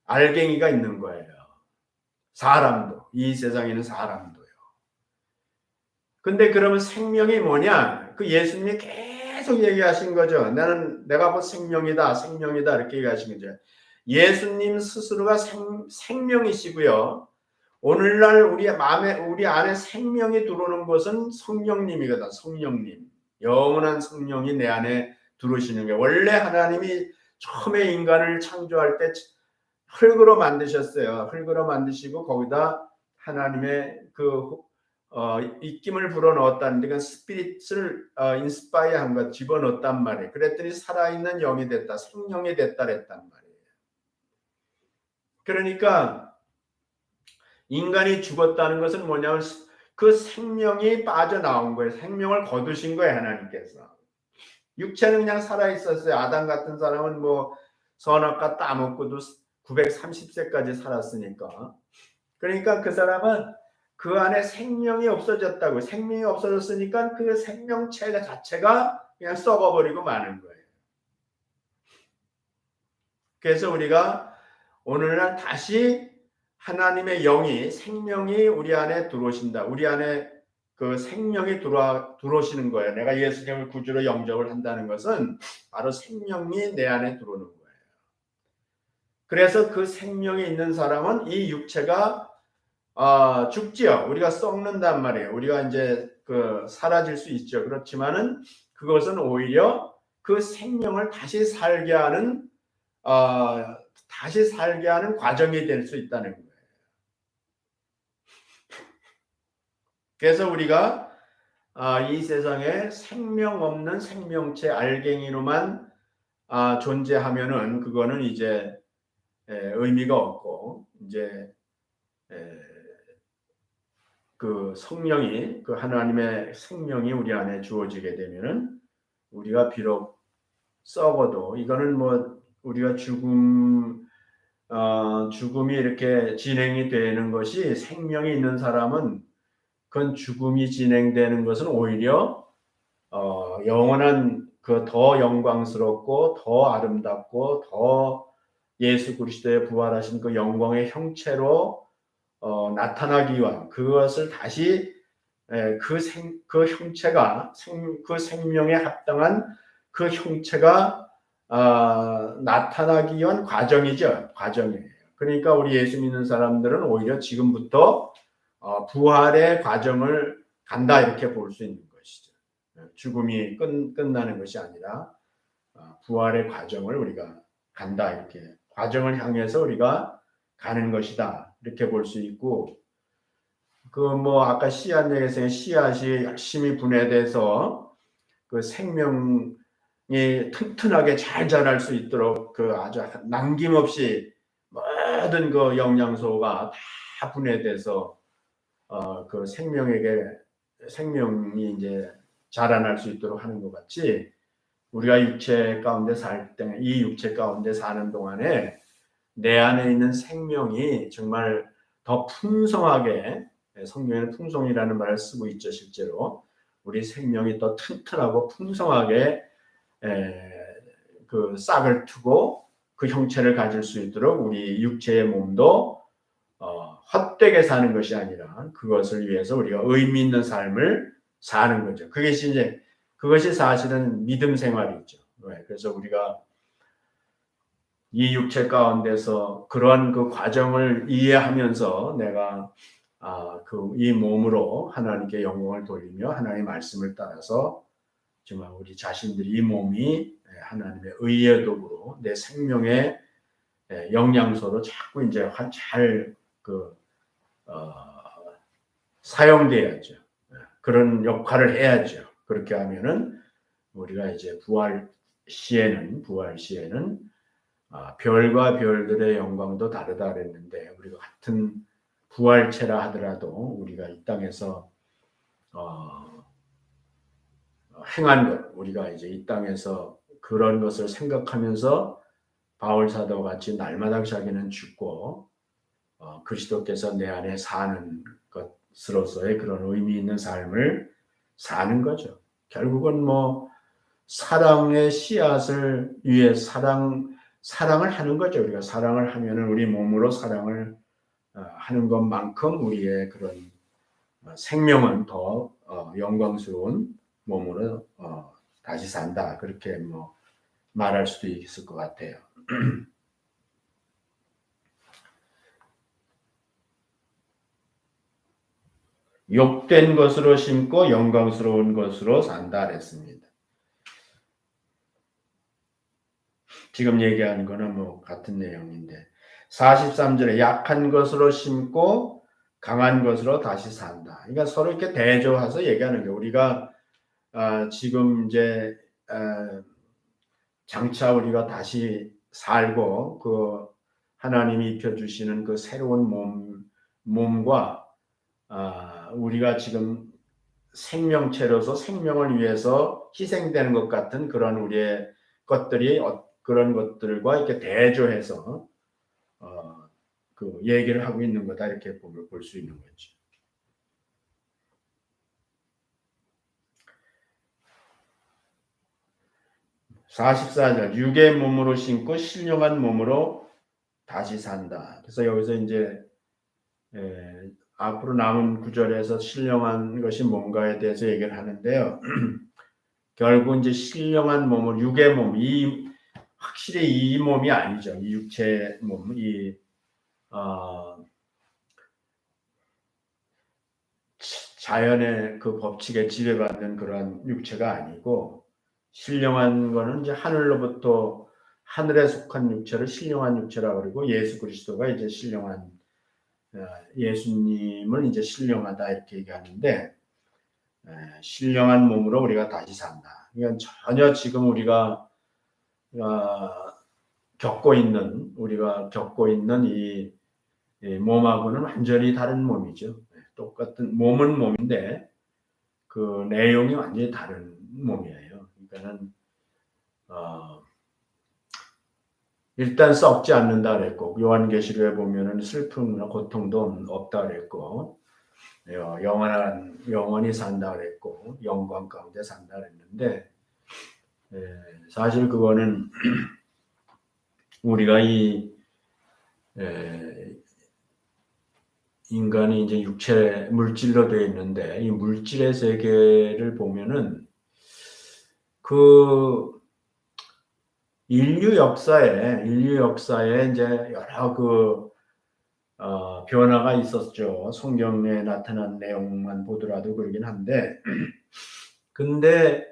알갱이가 있는 거예요. 사람도. 이 세상에는 사람도요. 근데 그러면 생명이 뭐냐? 그 예수님이 계속 얘기하신 거죠. 내가 뭐 생명이다, 생명이다 이렇게 얘기하신 거죠. 예수님 스스로가 생명이시고요. 오늘날 우리 안에 생명이 들어오는 것은 성령님이거든. 성령님. 영원한 성령이 내 안에 들어오시는 게 원래 하나님이 처음에 인간을 창조할 때 흙으로 만드셨어요. 흙으로 만드시고 거기다 하나님의 그 입김을 불어넣었다는 게 스피릿을 인스파이어한 것 집어넣었단 말이에요. 그랬더니 살아있는 영이 됐다. 생명이 됐다 그랬단 말이에요. 그러니까 인간이 죽었다는 것은 뭐냐면 그 생명이 빠져나온 거예요. 생명을 거두신 거예요. 하나님께서. 육체는 그냥 살아있었어요. 아담 같은 사람은 뭐 선악과 따먹고도 930세까지 살았으니까. 그러니까 그 사람은 그 안에 생명이 없어졌다고. 생명이 없어졌으니까 그 생명체 자체가 그냥 썩어버리고 마는 거예요. 그래서 우리가 오늘날 다시 하나님의 영이 생명이 우리 안에 들어오신다. 우리 안에 그 생명이 들어오시는 거예요. 내가 예수님을 구주로 영접을 한다는 것은 바로 생명이 내 안에 들어오는 거예요. 그래서 그 생명이 있는 사람은 이 육체가 죽지요. 우리가 썩는단 말이에요. 우리가 이제 사라질 수 있죠. 그렇지만은 그것은 오히려 그 생명을 다시 살게 하는 과정이 될 수 있다는 거예요. 그래서 우리가 이 세상에 생명 없는 생명체 알갱이로만 존재하면은 그거는 이제 의미가 없고 이제 그 성령이 그 하나님의 생명이 우리 안에 주어지게 되면은 우리가 비록 썩어도 이거는 뭐 우리가 죽음이 이렇게 진행이 되는 것이 생명이 있는 사람은 그건 죽음이 진행되는 것은 오히려 영원한 그 더 영광스럽고 더 아름답고 더 예수 그리스도의 부활하신 그 영광의 형체로 나타나기 위한 그것을 다시 그 형체가 그 생명에 합당한 그 형체가 나타나기 위한 과정이에요. 그러니까 우리 예수 믿는 사람들은 오히려 지금부터 부활의 과정을 간다 이렇게 볼 수 있는 것이죠. 죽음이 끝나는 것이 아니라 부활의 과정을 우리가 간다 이렇게 과정을 향해서 우리가 가는 것이다 이렇게 볼 수 있고 그 뭐 아까 씨앗 얘기에서 씨앗이 열심히 분해돼서 그 생명이 튼튼하게 잘 자랄 수 있도록 그 아주 남김없이 모든 그 영양소가 다 분해돼서 그 생명이 이제 자라날 수 있도록 하는 것 같이 우리가 육체 가운데 살 때, 이 육체 가운데 사는 동안에 내 안에 있는 생명이 정말 더 풍성하게 성경에는 풍성이라는 말을 쓰고 있죠. 실제로 우리 생명이 더 튼튼하고 풍성하게 그 싹을 트고 그 형체를 가질 수 있도록 우리 육체의 몸도 헛되게 사는 것이 아니라 그것을 위해서 우리가 의미 있는 삶을 사는 거죠. 그것이 사실은 믿음 생활이죠. 그래서 우리가 이 육체 가운데서 그러한 그 과정을 이해하면서 내가 이 몸으로 하나님께 영광을 돌리며 하나님의 말씀을 따라서 정말 우리 자신들이 이 몸이 하나님의 의의 도구로 내 생명의 영양소로 자꾸 이제 잘 사용돼야죠. 그런 역할을 해야죠. 그렇게 하면은 우리가 이제 부활 시에는 별과 별들의 영광도 다르다 그랬는데 우리가 같은 부활체라 하더라도 우리가 이 땅에서 행한 것 우리가 이제 이 땅에서 그런 것을 생각하면서 바울 사도 같이 날마다 자기는 죽고 그리스도께서 내 안에 사는 것으로서의 그런 의미 있는 삶을 사는 거죠. 결국은 뭐 사랑의 씨앗을 위해 사랑을 하는 거죠. 우리가 사랑을 하면은 우리 몸으로 사랑을 하는 것만큼 우리의 그런 생명은 더 영광스러운 몸으로 다시 산다. 그렇게 뭐 말할 수도 있을 것 같아요. 욕된 것으로 심고 영광스러운 것으로 산다 그랬습니다. 지금 얘기하는 거는 뭐 같은 내용인데 43절에 약한 것으로 심고 강한 것으로 다시 산다. 그러니까 서로 이렇게 대조해서 얘기하는 거예요. 우리가 지금 이제 장차 우리가 다시 살고 그 하나님이 입혀주시는 그 새로운 몸과 우리가 지금 생명체로서 생명을 위해서 희생되는 것 같은 그런 우리의 것들이 그런 것들과 이렇게 대조해서 그 얘기를 하고 있는 거다 이렇게 볼 수 있는 거죠. (44절) 육의 몸으로 심고 신령한 몸으로 다시 산다. 그래서 여기서 이제 앞으로 남은 구절에서 신령한 것이 뭔가에 대해서 얘기를 하는데요. 결국 이제 신령한 몸을 육의 몸, 확실히 이 몸이 아니죠. 이 육체 몸, 자연의 그 법칙에 지배받는 그런 육체가 아니고 신령한 거는 이제 하늘에 속한 육체를 신령한 육체라고 그러고 예수 그리스도가 이제 예수님을 이제 신령하다 이렇게 얘기하는데 신령한 몸으로 우리가 다시 산다. 그러니까 전혀 지금 우리가 겪고 있는 이 몸하고는 완전히 다른 몸이죠. 똑같은 몸은 몸인데 그 내용이 완전히 다른 몸이에요. 그러니까는 일단 썩지 않는다 그랬고 요한계시록에 보면은 슬픔이나 고통도 없다 그랬고 영원히 산다 그랬고 영광 가운데 산다 그랬는데 사실 그거는 우리가 이 인간이 이제 육체 물질로 되어 있는데 이 물질의 세계를 보면은 그 인류 역사에 이제 여러 변화가 있었죠. 성경에 나타난 내용만 보더라도 그러긴 한데, 근데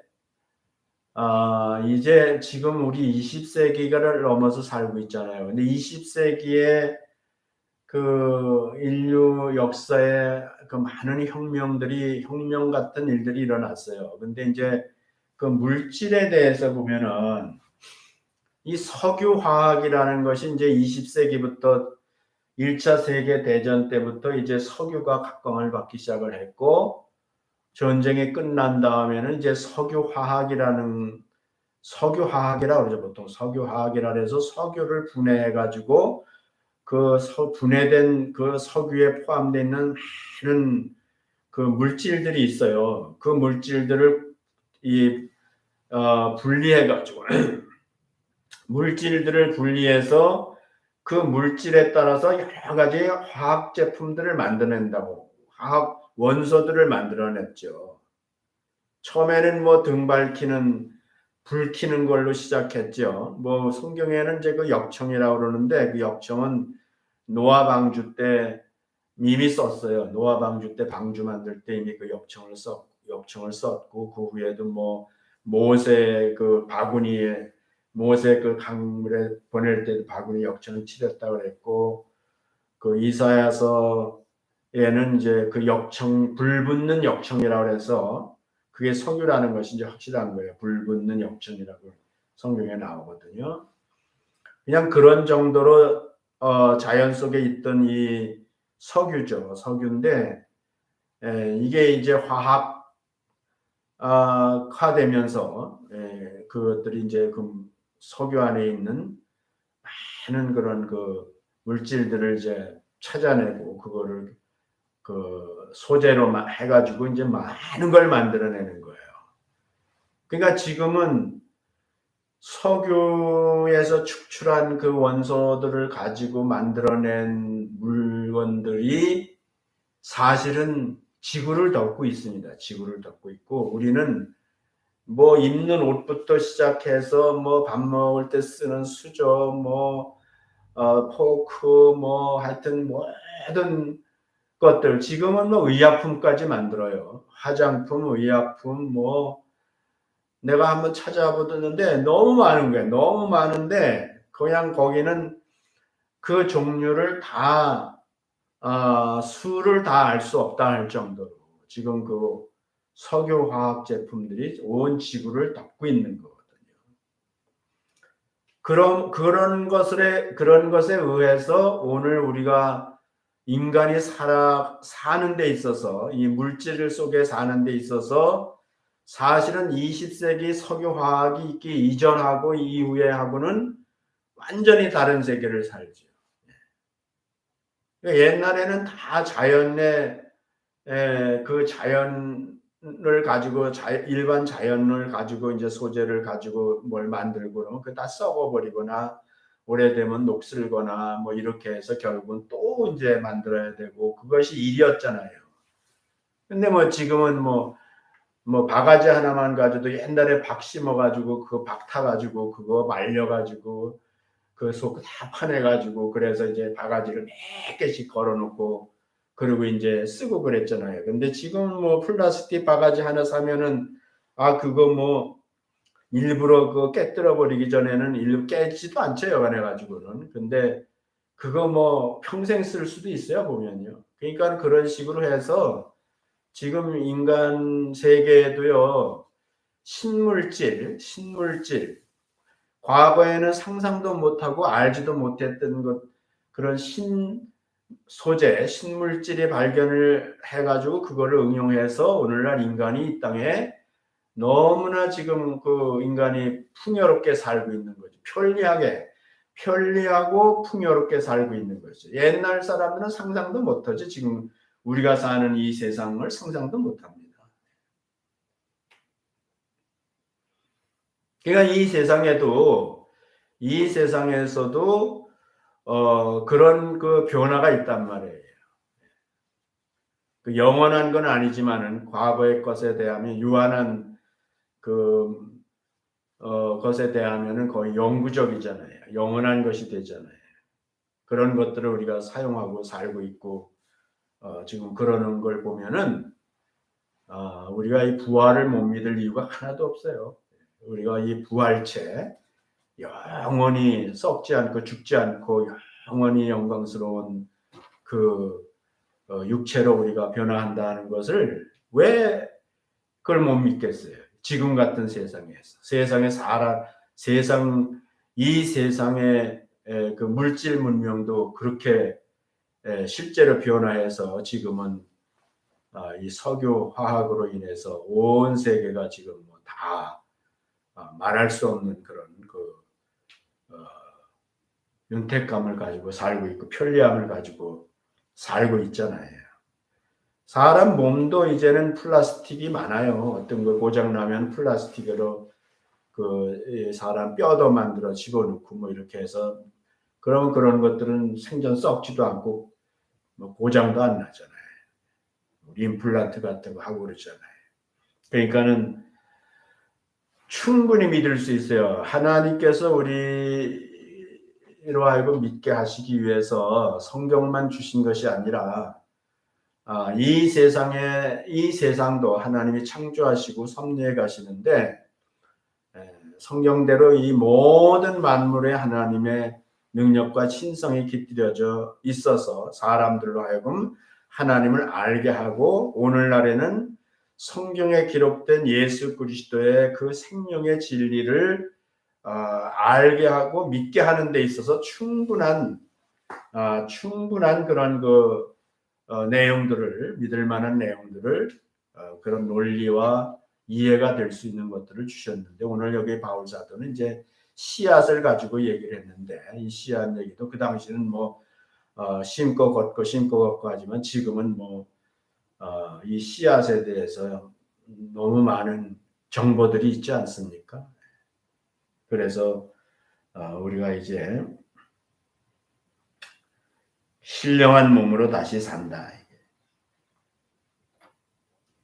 이제 지금 우리 20세기를 넘어서 살고 있잖아요. 근데 20세기에 그 인류 역사에 그 많은 혁명 같은 일들이 일어났어요. 근데 이제 그 물질에 대해서 보면은 이 석유화학이라는 것이 이제 20세기부터 1차 세계 대전 때부터 이제 석유가 각광을 받기 시작을 했고 전쟁이 끝난 다음에는 이제 석유화학이라고 그러죠. 보통 석유화학이라 해서 석유를 분해해 가지고 분해된 그 석유에 포함되어 있는 많은 그 물질들이 있어요. 그 물질들을 분리해 가지고 물질들을 분리해서 그 물질에 따라서 여러 가지 화학 제품들을 만들어낸다고 화학 원소들을 만들어냈죠. 처음에는 뭐 불 켜는 걸로 시작했죠. 뭐 성경에는 이제 그 역청이라고 그러는데 그 역청은 노아 방주 때 이미 썼어요. 노아 방주 때 방주 만들 때 이미 그 역청을 썼고 그 후에도 뭐 모세 그 바구니에 모세 그 강물에 보낼 때도 바구니 역청을 치렀다고 그랬고 그 이사야서에는 이제 그 역청 불 붙는 역청이라고 해서 그게 석유라는 것이 이제 확실한 거예요. 불 붙는 역청이라고 성경에 나오거든요. 그냥 그런 정도로 자연 속에 있던 이 석유죠. 석유인데 이게 이제 화학화되면서 그것들이 이제 그 석유 안에 있는 많은 그런 그 물질들을 이제 찾아내고 그거를 그 소재로 해가지고 이제 많은 걸 만들어내는 거예요. 그러니까 지금은 석유에서 축출한 그 원소들을 가지고 만들어낸 물건들이 사실은 지구를 덮고 있습니다. 지구를 덮고 있고 우리는 뭐 입는 옷부터 시작해서 뭐 밥 먹을 때 쓰는 수저 포크 하여튼 모든 것들 지금은 뭐 의약품까지 만들어요. 화장품, 의약품 내가 한번 찾아보는데 너무 많은 거예요. 너무 많은데 그냥 거기는 그 종류를 수를 다 알 수 없다 할 정도로 지금 그 석유화학 제품들이 온 지구를 덮고 있는 거거든요. 그런 것에 의해서 오늘 우리가 인간이 사는 데 있어서 이 물질 속에 사는 데 있어서 사실은 20세기 석유화학이 있기 이전하고 이후에 하고는 완전히 다른 세계를 살죠. 옛날에는 다 그 자연을 가지고 일반 자연을 가지고 이제 소재를 가지고 뭘 만들고 그러면 그 다 썩어버리거나 오래되면 녹슬거나 뭐 이렇게 해서 결국은 또 이제 만들어야 되고 그것이 일이었잖아요. 근데 뭐 지금은 바가지 하나만 가지고도 옛날에 박 심어가지고 그 박 타가지고 그거 말려가지고 그 속 다 파내가지고 그래서 이제 바가지를 몇 개씩 걸어놓고 그리고 이제 쓰고 그랬잖아요. 근데 지금 플라스틱 바가지 하나 사면은 그거 일부러 그 깨뜨려 버리기 전에는 일부 깨지도 않죠, 여간해 가지고는. 근데 그거 평생 쓸 수도 있어요, 보면요. 그러니까 그런 식으로 해서 지금 인간 세계에도요, 신물질, 과거에는 상상도 못하고 알지도 못했던 그런 신물질의 발견을 해가지고 그거를 응용해서 오늘날 인간이 이 땅에 너무나 지금 그 인간이 풍요롭게 살고 있는 거죠. 편리하고 풍요롭게 살고 있는 거죠. 옛날 사람들은 상상도 못하죠. 지금 우리가 사는 이 세상을 상상도 못합니다. 그러니까 이 세상에서도 그런 그 변화가 있단 말이에요. 그 영원한 건 아니지만은 과거의 것에 대하면 유한한 그 것에 대하면은 거의 영구적이잖아요. 영원한 것이 되잖아요. 그런 것들을 우리가 사용하고 살고 있고 지금 그러는 걸 보면은 우리가 이 부활을 못 믿을 이유가 하나도 없어요. 우리가 이 부활체 영원히 썩지 않고 죽지 않고 영원히 영광스러운 그 육체로 우리가 변화한다는 것을 왜 그걸 못 믿겠어요? 지금 같은 세상에서 이 세상의 그 물질 문명도 그렇게 실제로 변화해서 지금은 이 석유 화학으로 인해서 온 세계가 지금 다 말할 수 없는 그런 그 윤택감을 가지고 살고 있고 편리함을 가지고 살고 있잖아요. 사람 몸도 이제는 플라스틱이 많아요. 어떤 거 고장 나면 플라스틱으로 그 사람 뼈도 만들어 집어넣고 뭐 이렇게 해서 그러면 그런 것들은 생전 썩지도 않고 뭐 고장도 안 나잖아요. 임플란트 같은 거 하고 그러잖아요. 그러니까는 충분히 믿을 수 있어요. 하나님께서 우리로 하여금 믿게 하시기 위해서 성경만 주신 것이 아니라 이 세상도 하나님이 창조하시고 섭리해 가시는데 성경대로 이 모든 만물에 하나님의 능력과 신성이 깃들여져 있어서 사람들로 하여금 하나님을 알게 하고 오늘날에는 성경에 기록된 예수 그리스도의 그 생명의 진리를 알게 하고 믿게 하는 데 있어서 충분한 그런 그 내용들을 믿을 만한 내용들을 그런 논리와 이해가 될 수 있는 것들을 주셨는데 오늘 여기 바울 사도는 이제 씨앗을 가지고 얘기를 했는데 이 씨앗 얘기도 그 당시는 뭐 심고 걷고 심고 걷고 하지만 지금은 뭐 이 씨앗에 대해서 너무 많은 정보들이 있지 않습니까? 그래서 우리가 이제 신령한 몸으로 다시 산다.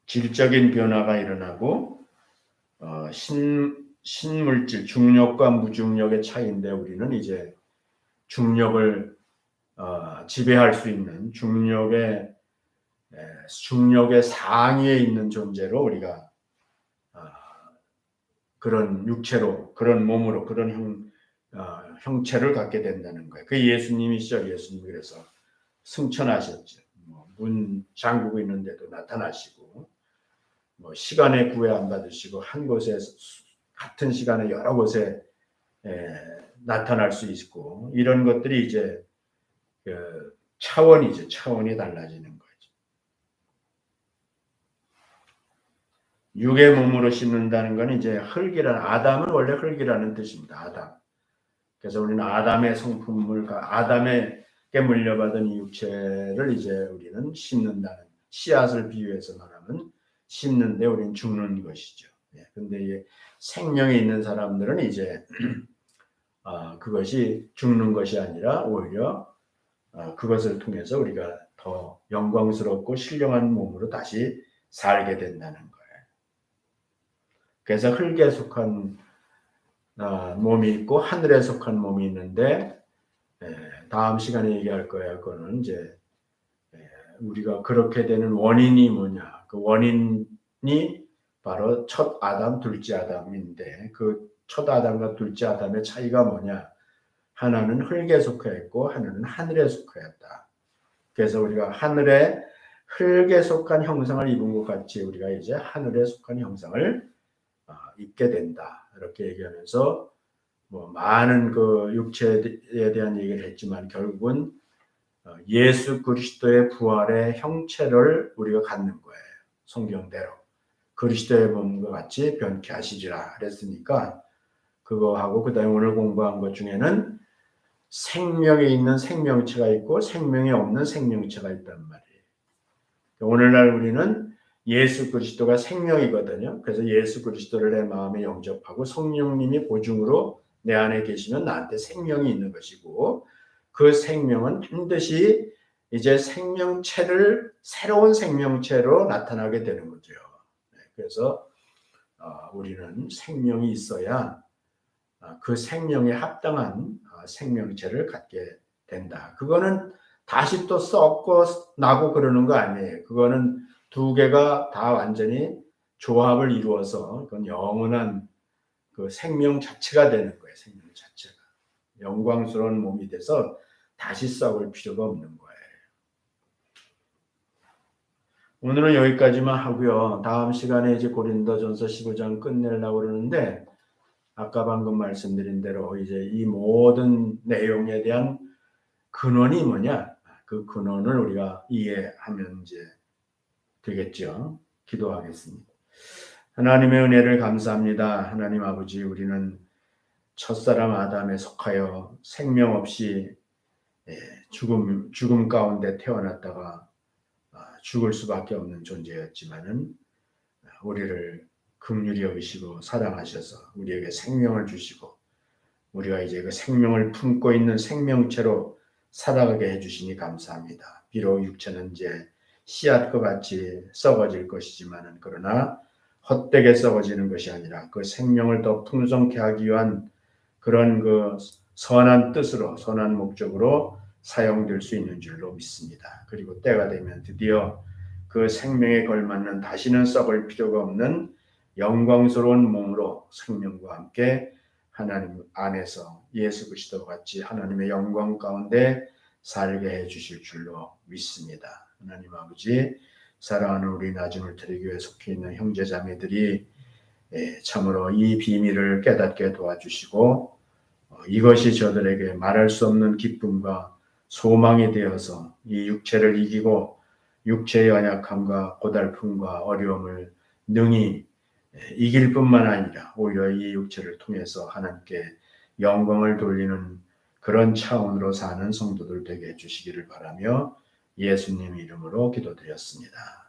질적인 변화가 일어나고 신물질 중력과 무중력의 차이인데 우리는 이제 중력을 지배할 수 있는 중력의 상위에 있는 존재로 우리가 그런 육체로 그런 몸으로 그런 형체를 갖게 된다는 거예요. 그 예수님이시죠. 예수님이 그래서 승천하셨죠. 문 잠그고 있는데도 나타나시고 시간에 구애 안 받으시고 한 곳에 같은 시간에 여러 곳에 나타날 수 있고 이런 것들이 이제 차원이죠. 차원이 달라지는 거죠. 육의 몸으로 씹는다는 건 이제 아담은 원래 흙이라는 뜻입니다. 아담. 그래서 우리는 아담의 성품을 아담에게 물려받은 이 육체를 이제 우리는 씹는다는 씨앗을 비유해서 말하면 씹는데 우리는 죽는 것이죠. 근데 생명이 있는 사람들은 이제 그것이 죽는 것이 아니라 오히려 그것을 통해서 우리가 더 영광스럽고 신령한 몸으로 다시 살게 된다는 거예요. 그래서 흙에 속한 몸이 있고 하늘에 속한 몸이 있는데 다음 시간에 얘기할 거예요. 그거는 이제 우리가 그렇게 되는 원인이 뭐냐? 그 원인이 바로 첫 아담, 둘째 아담인데 그 첫 아담과 둘째 아담의 차이가 뭐냐? 하나는 흙에 속하였고 하나는 하늘에 속하였다. 그래서 우리가 흙에 속한 형상을 입은 것 같이 우리가 이제 하늘에 속한 형상을 입게 된다. 이렇게 얘기하면서 많은 그 육체에 대한 얘기를 했지만 결국은 예수 그리스도의 부활의 형체를 우리가 갖는 거예요. 성경대로. 그리스도의 몸과 같이 변케 하시리라 그랬으니까 그거하고 그다음에 오늘 공부한 것 중에는 생명이 있는 생명체가 있고 생명이 없는 생명체가 있단 말이에요. 오늘날 우리는 예수 그리스도가 생명이거든요. 그래서 예수 그리스도를 내 마음에 영접하고 성령님이 보증으로 내 안에 계시면 나한테 생명이 있는 것이고, 그 생명은 반드시 이제 생명체를 새로운 생명체로 나타나게 되는 거죠. 그래서 우리는 생명이 있어야 그 생명에 합당한 생명체를 갖게 된다. 그거는 다시 또 썩고 나고 그러는 거 아니에요. 그거는 두 개가 다 완전히 조합을 이루어서 그건 영원한 그 생명 자체가 되는 거예요. 생명 자체가. 영광스러운 몸이 돼서 다시 썩을 필요가 없는 거예요. 오늘은 여기까지만 하고요. 다음 시간에 이제 고린도전서 15장 끝내려고 그러는데, 아까 방금 말씀드린 대로 이제 이 모든 내용에 대한 근원이 뭐냐? 그 근원을 우리가 이해하면 이제 되겠죠. 기도하겠습니다. 하나님의 은혜를 감사합니다. 하나님 아버지, 우리는 첫사람 아담에 속하여 생명 없이 죽음 가운데 태어났다가 죽을 수밖에 없는 존재였지만은 우리를 긍휼히 여기시고 사랑하셔서 우리에게 생명을 주시고 우리가 이제 그 생명을 품고 있는 생명체로 살아가게 해주시니 감사합니다. 비록 육체는 이제 씨앗과 같이 썩어질 것이지만은 그러나 헛되게 썩어지는 것이 아니라 그 생명을 더 풍성케 하기 위한 그런 그 선한 뜻으로 선한 목적으로 사용될 수 있는 줄로 믿습니다. 그리고 때가 되면 드디어 그 생명에 걸맞는 다시는 썩을 필요가 없는 영광스러운 몸으로 생명과 함께 하나님 안에서 예수 그리스도 같이 하나님의 영광 가운데 살게 해 주실 줄로 믿습니다. 하나님 아버지, 사랑하는 우리 나중을 드리교에 속해 있는 형제 자매들이 참으로 이 비밀을 깨닫게 도와주시고 이것이 저들에게 말할 수 없는 기쁨과 소망이 되어서 이 육체를 이기고 육체의 연약함과 고달픔과 어려움을 능히 이길 뿐만 아니라 오히려 이 육체를 통해서 하나님께 영광을 돌리는 그런 차원으로 사는 성도들 되게 해주시기를 바라며 예수님 이름으로 기도드렸습니다.